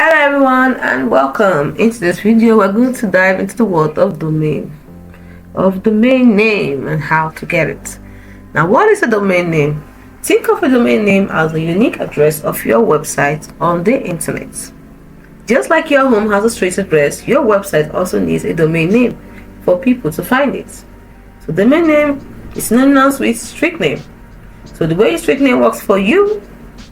Hello everyone and welcome. Into this video we're going to dive into the world of domain name and how to get it. Now, what is a domain name? Think of a domain name as the unique address of your website on the internet. Just like your home has a street address, your website also needs a domain name for people to find it. So domain name is synonymous with street name. So the way street name works for you,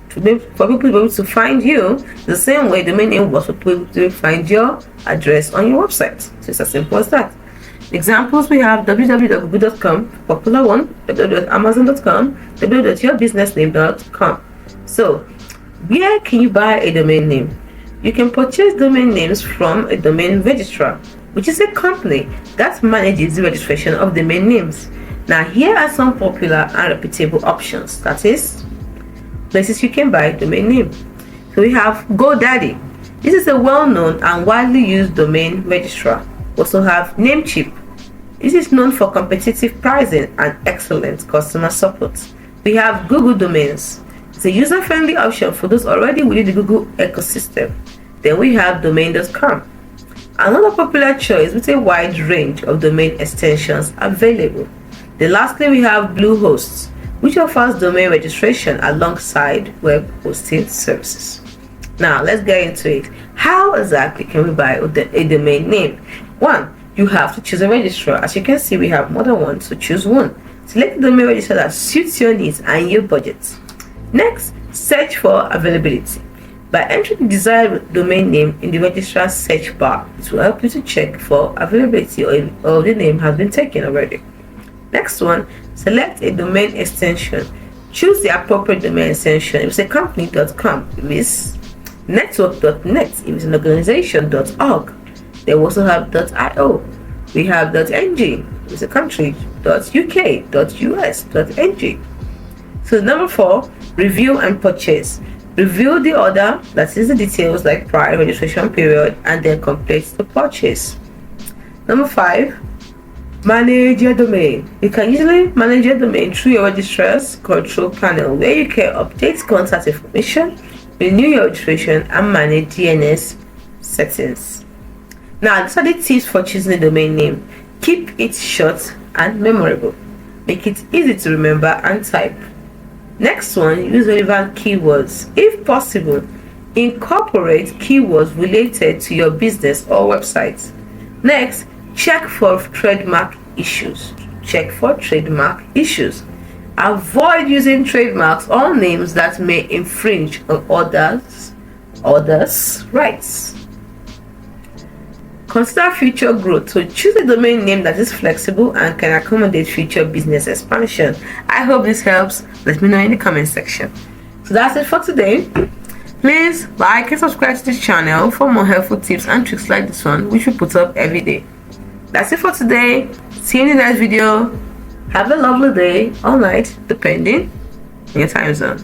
for people to be able to find you, the same way domain name works for people to find your address on your website. So it's as simple as that. Examples, we have www.google.com, popular one, www.amazon.com, www.yourbusinessname.com. So where can you buy a domain name? You can purchase domain names from a domain registrar, which is a company that manages the registration of domain names. Now, here are some popular and reputable options, that is, places you can buy domain name. So we have GoDaddy. This is a well-known and widely used domain registrar. We also have Namecheap. This is known for competitive pricing and excellent customer support. We have Google Domains. It's a user-friendly option for those already within the Google ecosystem. Then we have domain.com. Another popular choice with a wide range of domain extensions available. Then lastly, we have Bluehost, which offers domain registration alongside web hosting services. Now, let's get into it. How exactly can we buy a domain name? One, you have to choose a registrar. As you can see, we have more than one, so choose one. Select the domain registrar that suits your needs and your budget. Next, search for availability. By entering the desired domain name in the registrar search bar, it will help you to check for availability or the name has been taken already. Next one, select a domain extension. Choose the appropriate domain extension. If it's a company.com, if it's network.net, if it's an organization.org. They also have .io. We have .ng, if it's a country, .uk, .us, .ng. So number 4, review and purchase. Review the order, that is the details like price, registration period, and then complete the purchase. Number 5, manage your domain. You can usually manage your domain through your registrar's control panel, where you can update contact information, renew your registration, and manage DNS settings. Now, these are the tips for choosing a domain name. Keep it short and memorable. Make it easy to remember and type. Next one, use relevant keywords. If possible, incorporate keywords related to your business or website. Next, check for trademark issues. Avoid using trademarks or names that may infringe on others' rights. Consider future growth. So choose a domain name that is flexible and can accommodate future business expansion. I hope this helps. Let me know in the comment section. So that's it for today. Please like and subscribe to this channel for more helpful tips and tricks like this one, which we put up every day. That's it for today. See you in the next video. Have a lovely day or night, depending on your time zone.